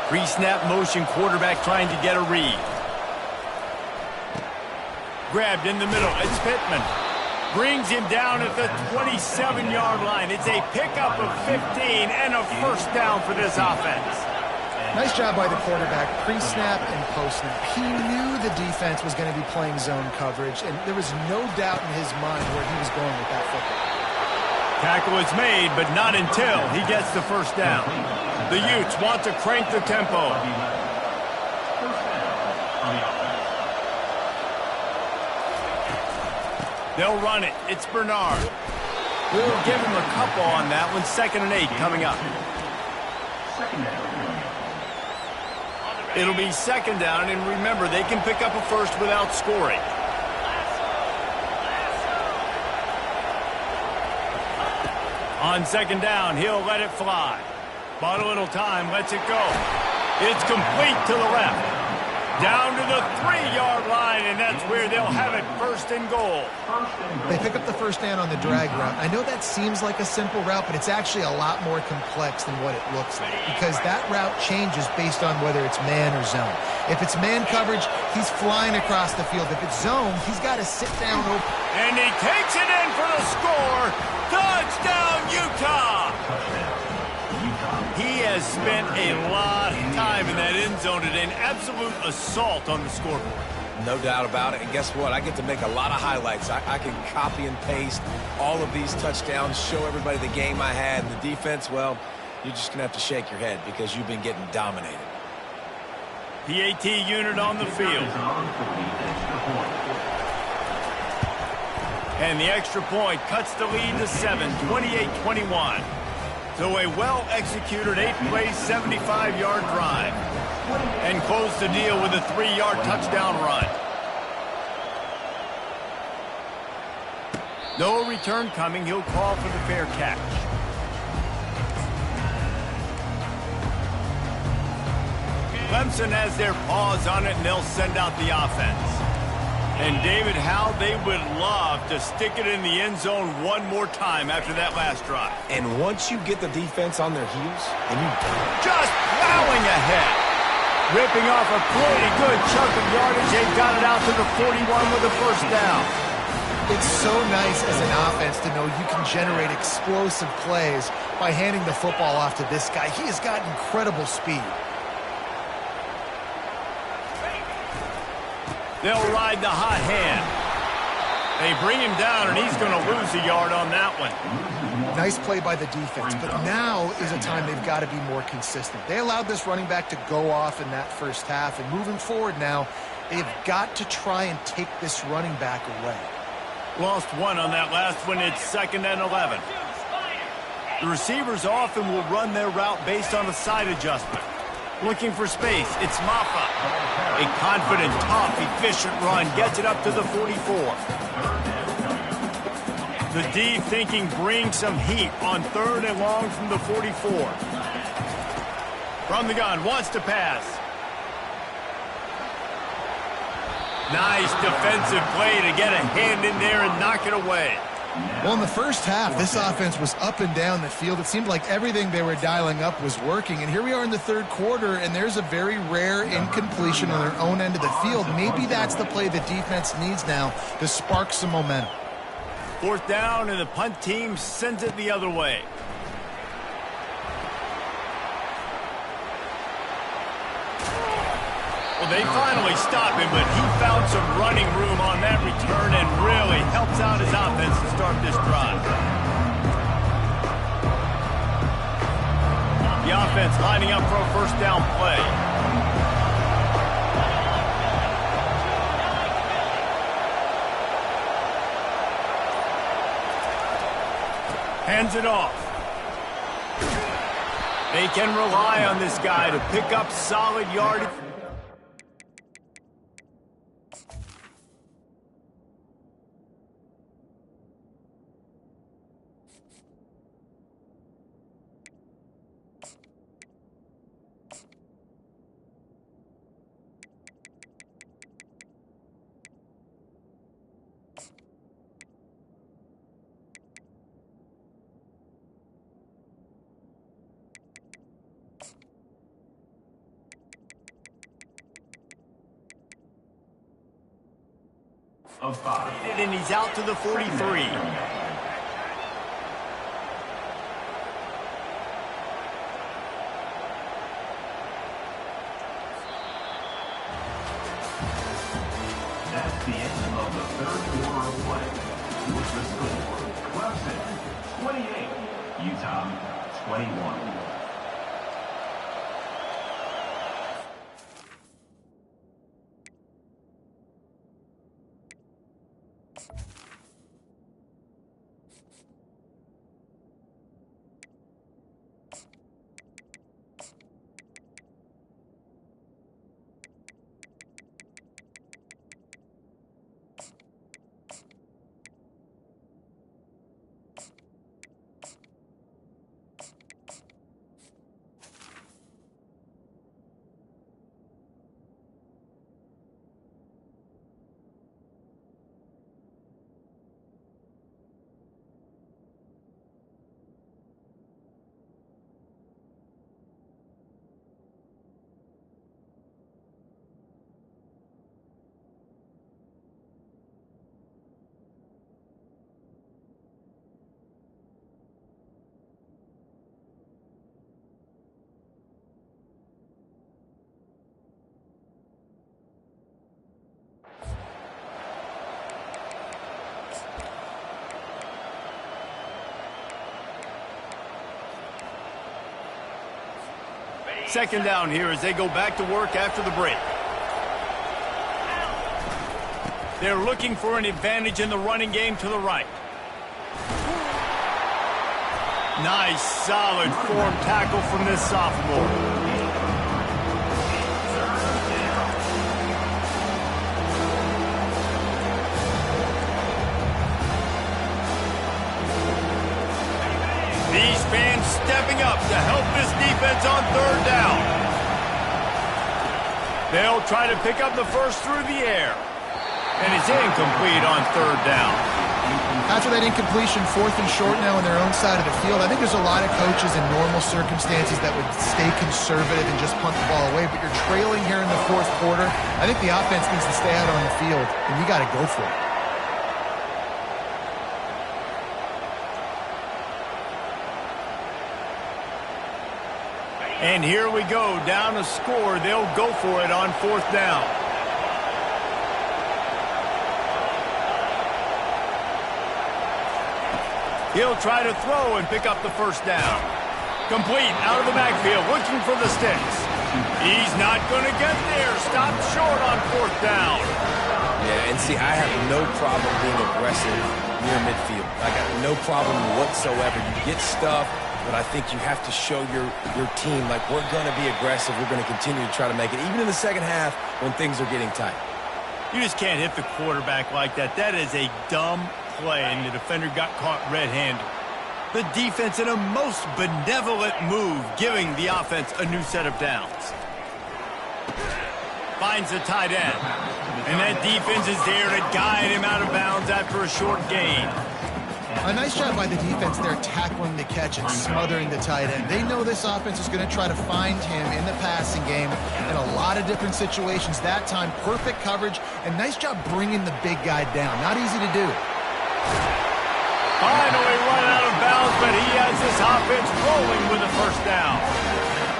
Pre-snap motion, quarterback trying to get a read. Grabbed in the middle. It's Pittman. Brings him down at the 27-yard line. It's a pickup of 15 and a 1st down for this offense. Nice job by the quarterback, pre-snap and post-snap. He knew the defense was going to be playing zone coverage, and there was no doubt in his mind where he was going with that football. Tackle is made, but not until he gets the 1st down. The Utes want to crank the tempo. They'll run it. It's Bernard. We'll give him a couple on that one. 2nd and 8 coming up. It'll be 2nd down, and remember, they can pick up a first without scoring. On second down, he'll let it fly. Bought a little time, lets it go. It's complete to the left. Down to the 3-yard line, and that's where they'll have it, first and goal. They pick up the first down on the drag route. I know that seems like a simple route, but it's actually a lot more complex than what it looks like because that route changes based on whether it's man or zone. If it's man coverage, he's flying across the field. If it's zone, he's got to sit down open. And he takes it in for the score. Touchdown, Utah! He has spent a lot of time in that end zone today, an absolute assault on the scoreboard. No doubt about it. And guess what? I get to make a lot of highlights. I can copy and paste all of these touchdowns, show everybody the game I had. And the defense, well, you're just going to have to shake your head because you've been getting dominated. PAT unit on the field. And the extra point cuts the lead to 7, 28-21. So a well-executed 8-play, 75-yard drive. And close the deal with a 3-yard touchdown run. No return coming. He'll call for the fair catch. Clemson has their paws on it, and they'll send out the offense. And David, how they would love to stick it in the end zone one more time after that last drive. And once you get the defense on their heels, and you just plowing ahead. Ripping off a pretty good chunk of yardage. They got it out to the 41 with a first down. It's so nice as an offense to know you can generate explosive plays by handing the football off to this guy. He has got incredible speed. They'll ride the hot hand. They bring him down, and he's going to lose a yard on that one. Nice play by the defense, but now is a time they've got to be more consistent. They allowed this running back to go off in that first half, and moving forward now, they've got to try and take this running back away. Lost one on that last one. It's 2nd and 11. The receivers often will run their route based on a side adjustment. Looking for space, it's Maffa. A confident, tough, efficient run gets it up to the 44. The D thinking bring some heat on 3rd and long from the 44. From the gun, wants to pass. Nice defensive play to get a hand in there and knock it away. Well, in the first half, this offense was up and down the field. It seemed like everything they were dialing up was working. And here we are in the third quarter, and there's a very rare incompletion on their own end of the field. Maybe that's the play the defense needs now to spark some momentum. 4th down, and the punt team sends it the other way. Well, they finally stop him, but he found some running room on that return and really helps out his offense to start this drive. The offense lining up for a first down play. Hands it off. They can rely on this guy to pick up solid yardage. Of 5. And he's out to the 43. That's the end of the 3rd quarter of play. With the score, Clemson 28, Utah 21. Second down here as they go back to work after the break. They're looking for an advantage in the running game to the right. Nice, solid form tackle from this sophomore. These fans stepping up to help this defense on third down. They'll try to pick up the first through the air. And it's incomplete on third down. After that incompletion, 4th and short now on their own side of the field. I think there's a lot of coaches in normal circumstances that would stay conservative and just punt the ball away. But you're trailing here in the 4th quarter. I think the offense needs to stay out on the field, and you got to go for it. And here we go, down a score. They'll go for it on 4th down. He'll try to throw and pick up the first down. Complete out of the backfield, looking for the sticks. He's not going to get there. Stopped short on 4th down. Yeah, and see, I have no problem being aggressive near midfield. I got no problem whatsoever. You get stuff, but I think you have to show your team, like, we're going to be aggressive. We're going to continue to try to make it, even in the second half when things are getting tight. You just can't hit the quarterback like that. That is a dumb play, and the defender got caught red-handed. The defense in a most benevolent move, giving the offense a new set of downs. Finds the tight end. And that defense is there to guide him out of bounds after a short gain. A nice job by the defense there, tackling the catch and smothering the tight end. They know this offense is going to try to find him in the passing game in a lot of different situations. That time, perfect coverage, and nice job bringing the big guy down. Not easy to do. Finally run out of bounds, but he has this offense rolling with a first down.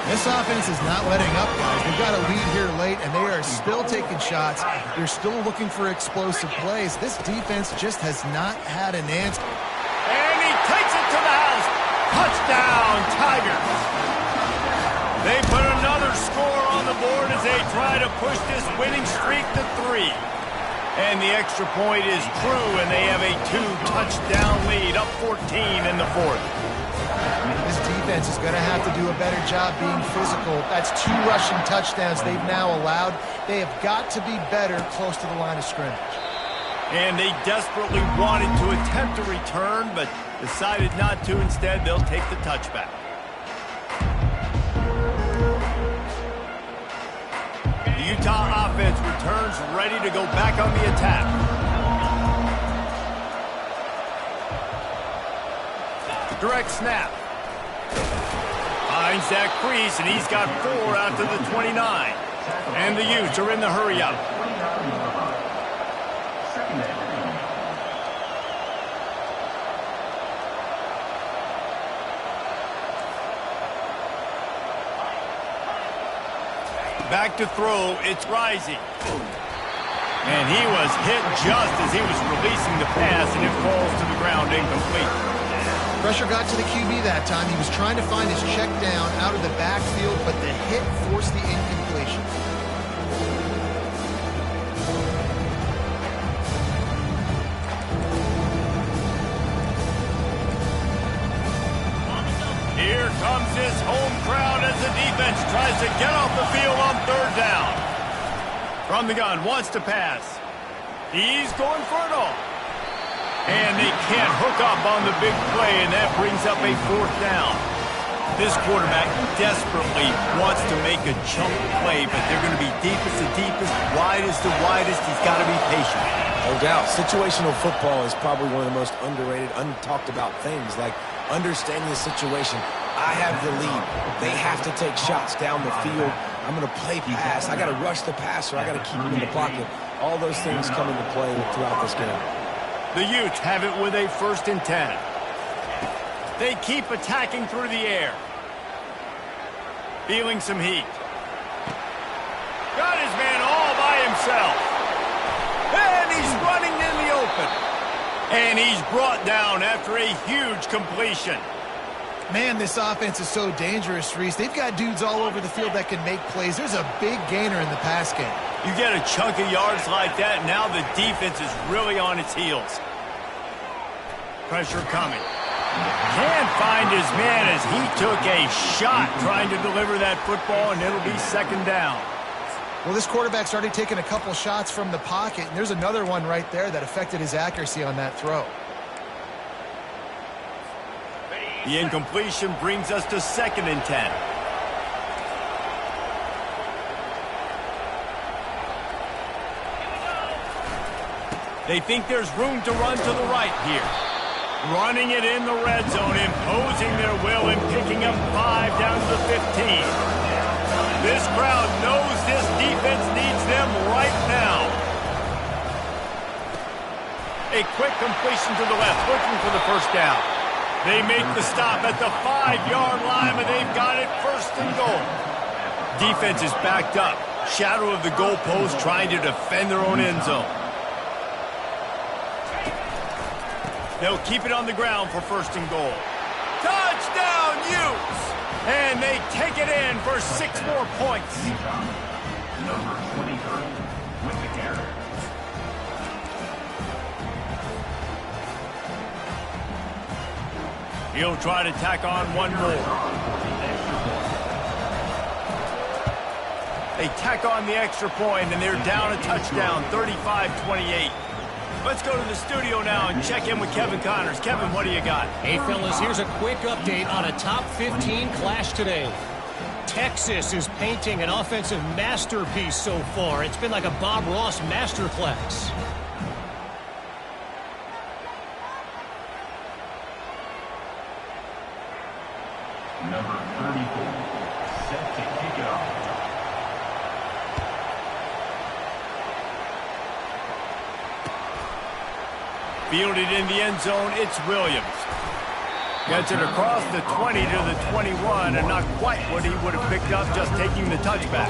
This offense is not letting up, guys. They've got a lead here late, and they are still taking shots. They're still looking for explosive plays. This defense just has not had an answer. And he takes it to the house. Touchdown, Tigers. They put another score on the board as they try to push this winning streak to 3. And the extra point is true, and they have a 2-touchdown lead, up 14 in the 4th. This defense is going to have to do a better job being physical. That's 2 rushing touchdowns they've now allowed. They have got to be better close to the line of scrimmage. And they desperately wanted to attempt a return, but decided not to. Instead, they'll take the touchback. The Utah offense returns ready to go back on the attack. Direct snap. Finds that crease, and he's got 4 out to the 29. And the Utes are in the hurry-up. Back to throw, it's Rising. And he was hit just as he was releasing the pass, and it falls to the ground incomplete. Pressure got to the QB that time. He was trying to find his check down out of the backfield, but the hit forced the incompletion. Here comes his home crowd as the defense tries to get off the field on 3rd down. From the gun, wants to pass. He's going for it all. And they can't hook up on the big play, and that brings up a 4th down. This quarterback desperately wants to make a chunk play, but they're going to be deepest to deepest, widest to widest. He's got to be patient. No doubt. Situational football is probably one of the most underrated, untalked about things, like understanding the situation. I have the lead. They have to take shots down the field. I'm going to play pass. I got to rush the passer. I got to keep him in the pocket. All those things come into play throughout this game. The Utes have it with a 1st and 10. They keep attacking through the air. Feeling some heat. Got his man all by himself. And he's running in the open. And he's brought down after a huge completion. Man, this offense is so dangerous, Reese. They've got dudes all over the field that can make plays. There's a big gainer in the pass game. You get a chunk of yards like that, now the defense is really on its heels. Pressure coming. Can't find his man as he took a shot trying to deliver that football, and it'll be second down. Well, this quarterback's already taken a couple shots from the pocket, and there's another one right there that affected his accuracy on that throw. The incompletion brings us to 2nd and 10. They think there's room to run to the right here. Running it in the red zone, imposing their will and picking up 5 down to the 15. This crowd knows this defense needs them right now. A quick completion to the left, looking for the first down. They make the stop at the 5-yard line, and they've got it 1st and goal. Defense is backed up. Shadow of the goalpost, trying to defend their own end zone. They'll keep it on the ground for 1st and goal. Touchdown, Utes! And they take it in for 6 more points. Number 23 with the carry. He'll try to tack on one more. They tack on the extra point, and they're down a touchdown, 35-28. Let's go to the studio now and check in with Kevin Connors. Kevin, what do you got? Hey, fellas, here's a quick update on a top 15 clash today. Texas is painting an offensive masterpiece so far. It's been like a Bob Ross masterclass. Number 34, set to kick it off. Fielded in the end zone, it's Williams. Gets it across the 20 to the 21, and not quite what he would have picked up just taking the touchback.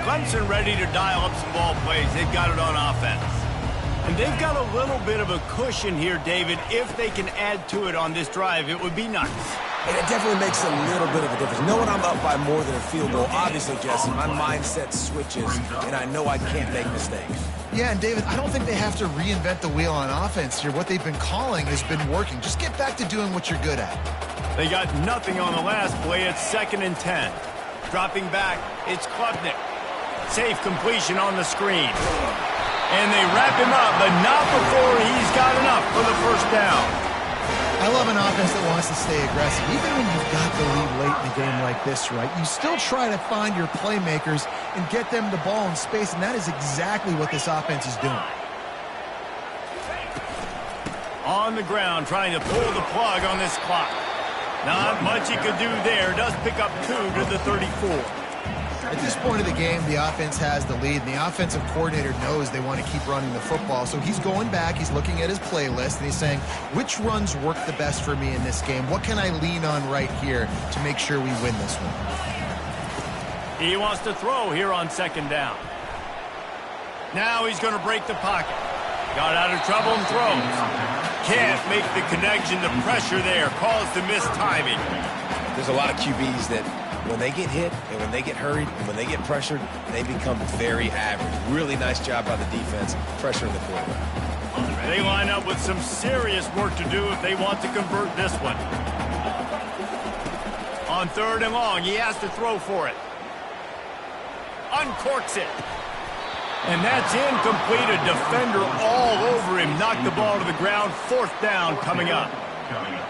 Clemson ready to dial up some ball plays. They've got it on offense. And they've got a little bit of a cushion here, David. If they can add to it on this drive, it would be nice. And it definitely makes a little bit of a difference. Knowing I'm up by more than a field goal, obviously, Jesse, my mindset switches, and I know I can't make mistakes. Yeah, and David, I don't think they have to reinvent the wheel on offense here. What they've been calling has been working. Just get back to doing what you're good at. They got nothing on the last play. It's 2nd and 10. Dropping back, it's Klubnik. Safe completion on the screen. And they wrap him up, but not before he's got enough for the first down. I love an offense that wants to stay aggressive. Even when you've got the lead late in a game like this, right, you still try to find your playmakers and get them the ball in space, and that is exactly what this offense is doing. On the ground, trying to pull the plug on this clock. Not much he could do there. Does pick up 2 to the 34. At this point of the game, the offense has the lead, and the offensive coordinator knows they want to keep running the football. So he's going back, he's looking at his playlist, and he's saying, which runs work the best for me in this game? What can I lean on right here to make sure we win this one? He wants to throw here on 2nd down. Now he's going to break the pocket. Got out of trouble and throws. Can't make the connection. The pressure there caused the missed timing. There's a lot of QBs that when they get hit and when they get hurried and when they get pressured, they become very average. Really nice job by the defense, pressuring the quarterback. They line up with some serious work to do if they want to convert this one. On 3rd and long, he has to throw for it. Uncorks it. And that's incomplete. A defender all over him. Knocked the ball to the ground. 4th down coming up.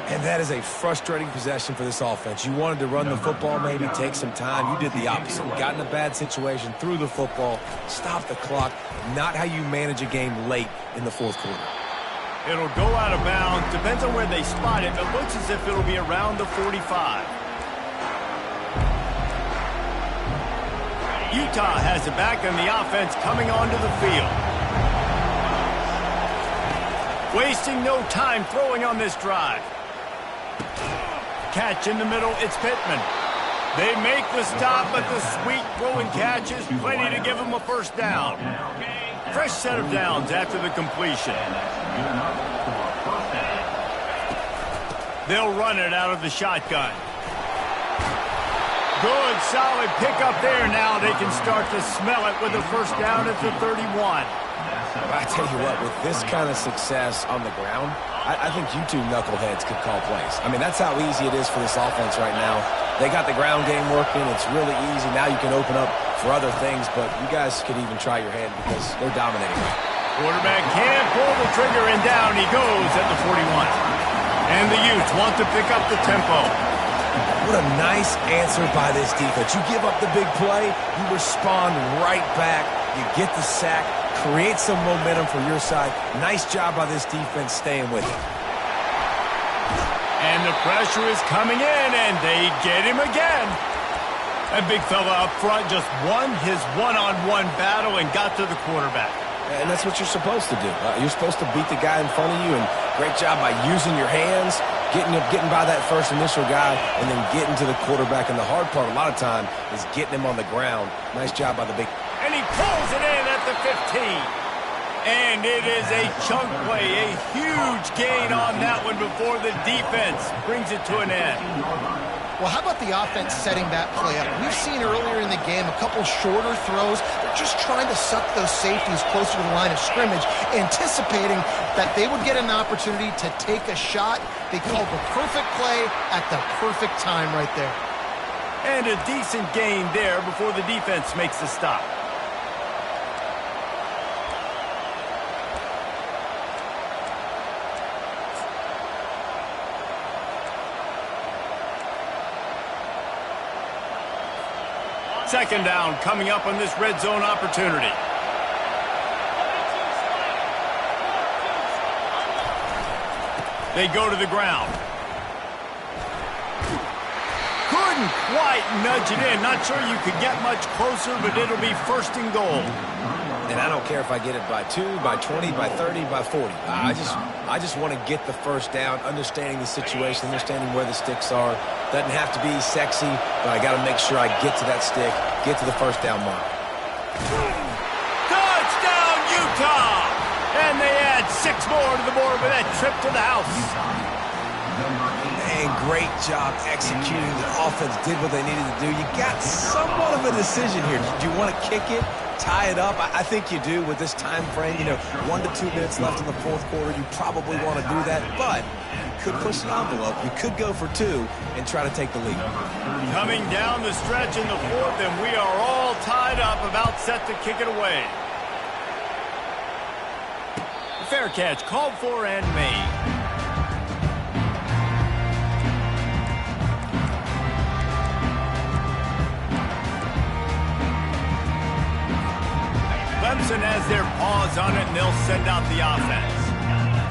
And that is a frustrating possession for this offense. You wanted to run the football, maybe take some time. You did the opposite. Got in a bad situation, threw the football, stopped the clock. Not how you manage a game late in the 4th quarter. It'll go out of bounds. Depends on where they spot it, but looks as if it'll be around the 45. Utah has it back, and the offense coming onto the field. Wasting no time throwing on this drive. Catch in the middle, it's Pittman. They make the stop, but the sweet throwing catch is plenty to give them a 1st down. Fresh set of downs after the completion. They'll run it out of the shotgun. Good, solid pickup there. Now they can start to smell it with a first down at the 31. I tell you what, with this kind of success on the ground, I think you two knuckleheads could call plays. I mean, that's how easy it is for this offense right now. They got the ground game working. It's really easy. Now you can open up for other things, but you guys could even try your hand because they're dominating. Quarterback can't pull the trigger, and down he goes at the 41. And the Utes want to pick up the tempo. What a nice answer by this defense. You give up the big play, you respond right back, you get the sack, create some momentum for your side. Nice job by this defense staying with it. And the pressure is coming in, and they get him again. That big fella up front just won his one-on-one battle and got to the quarterback. And that's what you're supposed to do. You're supposed to beat the guy in front of you, and great job by using your hands, getting by that first initial guy, and then getting to the quarterback. And the hard part a lot of time is getting him on the ground. Nice job by the big... And he pulls it in at the 15. And it is a chunk play, a huge gain on that one before the defense brings it to an end. Well, how about the offense setting that play up? We've seen earlier in the game a couple shorter throws. They're just trying to suck those safeties closer to the line of scrimmage, anticipating that they would get an opportunity to take a shot. They called the perfect play at the perfect time right there. And a decent gain there before the defense makes the stop. Second down coming up on this red zone opportunity. They go to the ground. Couldn't quite nudge it in. Not sure you could get much closer, but it'll be first and goal. And I don't care if I get it by 2, by 20, by 30, by 40. I just want to get the first down, understanding the situation, understanding where the sticks are. Doesn't have to be sexy, but I got to make sure I get to that stick, get to the first down mark. Touchdown, Utah! And they add 6 more to the board with that trip to the house. And great job executing. The offense did what they needed to do. You got somewhat of a decision here. Do you want to kick it, tie it up? I think you do with this time frame. 1 to 2 minutes left in the fourth quarter. You probably want to do that, but you could push the envelope. You could go for 2 and try to take the lead. Coming down the stretch in the fourth, and we are all tied up, about set to kick it away. Fair catch, called for and made. Clemson has their paws on it, and they'll send out the offense.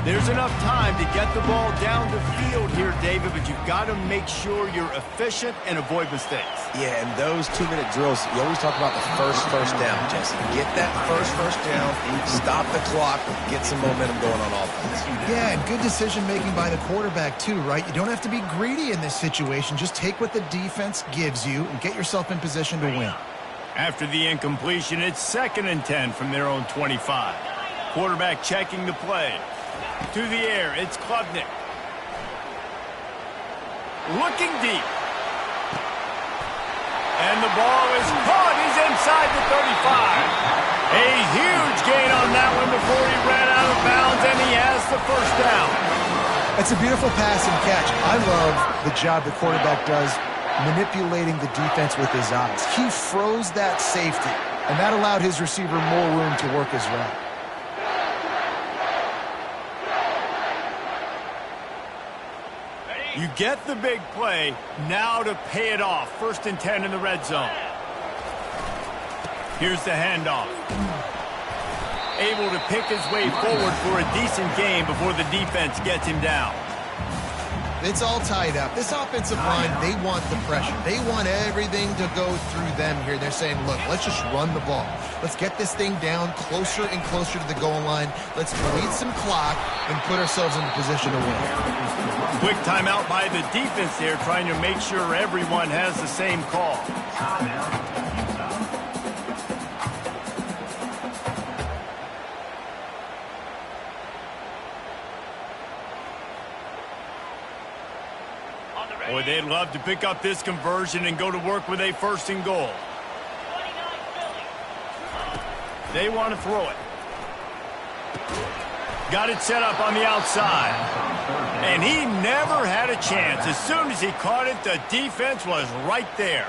There's enough time to get the ball down the field here, David, but you've got to make sure you're efficient and avoid mistakes. Yeah, and those 2-minute drills, you always talk about the first down, Jesse. Get that first down, stop the clock, get some momentum going on offense. Yeah, and good decision-making by the quarterback, too, right? You don't have to be greedy in this situation. Just take what the defense gives you and get yourself in position to win. After the incompletion, it's 2nd and 10 from their own 25. Quarterback checking the play. To the air, it's Klubnik. Looking deep. And the ball is caught. He's inside the 35. A huge gain on that one before he ran out of bounds, and he has the first down. It's a beautiful pass and catch. I love the job the quarterback does manipulating the defense with his eyes. He froze that safety, and that allowed his receiver more room to work his route. You get the big play, now to pay it off. 1st and 10 in the red zone. Here's the handoff. Able to pick his way forward for a decent game before the defense gets him down. It's all tied up. This offensive line, they want the pressure. They want everything to go through them here. They're saying, look, let's just run the ball. Let's get this thing down closer and closer to the goal line. Let's bleed some clock and put ourselves in the position to win. Quick timeout by the defense there, trying to make sure everyone has the same call. Boy, they'd love to pick up this conversion and go to work with a 1st and goal. They want to throw it. Got it set up on the outside. And he never had a chance. As soon as he caught it, the defense was right there.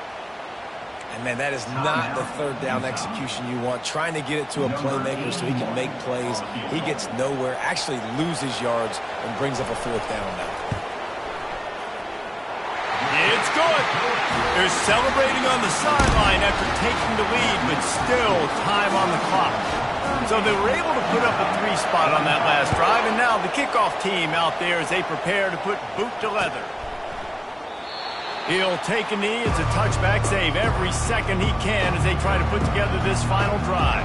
And, man, that is not the 3rd down execution you want. Trying to get it to a playmaker so he can make plays. He gets nowhere, actually loses yards, and brings up a 4th down now. It's good. They're celebrating on the sideline after taking the lead, but still time on the clock. So they were able to put up a 3 spot on that last drive, and now the kickoff team out there as they prepare to put boot to leather. He'll take a knee. It's a touchback save every second he can as they try to put together this final drive.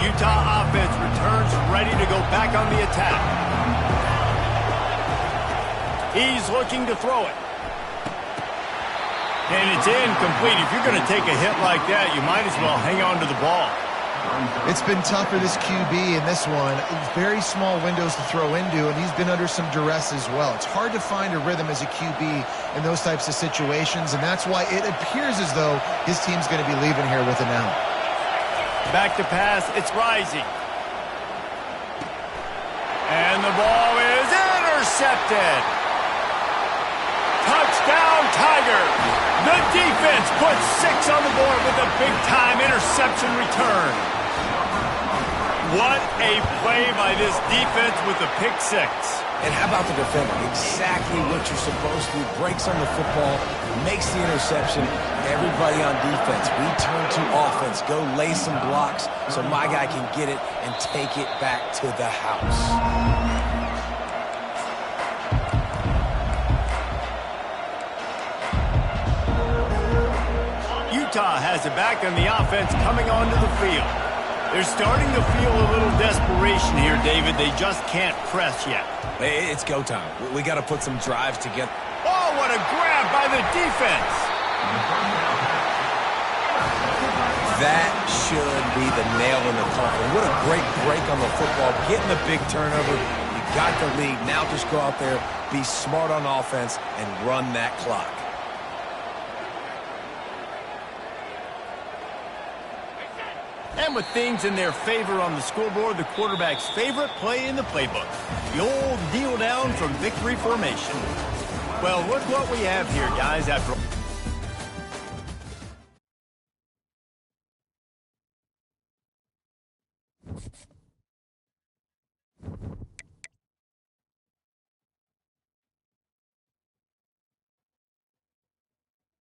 Utah offense returns ready to go back on the attack. He's looking to throw it. And it's incomplete. If you're going to take a hit like that, you might as well hang on to the ball. It's been tough for this QB in this one. Very small windows to throw into, and he's been under some duress as well. It's hard to find a rhythm as a QB in those types of situations, and that's why it appears as though his team's going to be leaving here with an out. Back to pass, it's Rising. And the ball is intercepted. Touchdown, Tigers. The defense puts 6 on the board with a big-time interception return. What a play by this defense with the pick 6. And how about the defender? Exactly what you're supposed to do. Breaks on the football, makes the interception. Everybody on defense, we turn to offense. Go lay some blocks so my guy can get it and take it back to the house. Utah has it back on the offense coming onto the field. They're starting to feel a little desperation here, David. They just can't press yet. It's go time. We got to put some drives together. Oh, what a grab by the defense. That should be the nail in the coffin. What a great break on the football. Getting the big turnover. You got the lead. Now just go out there, be smart on offense, and run that clock. And with things in their favor on the scoreboard, the quarterback's favorite play in the playbook. The old kneel down from victory formation. Well, look what we have here, guys, after all.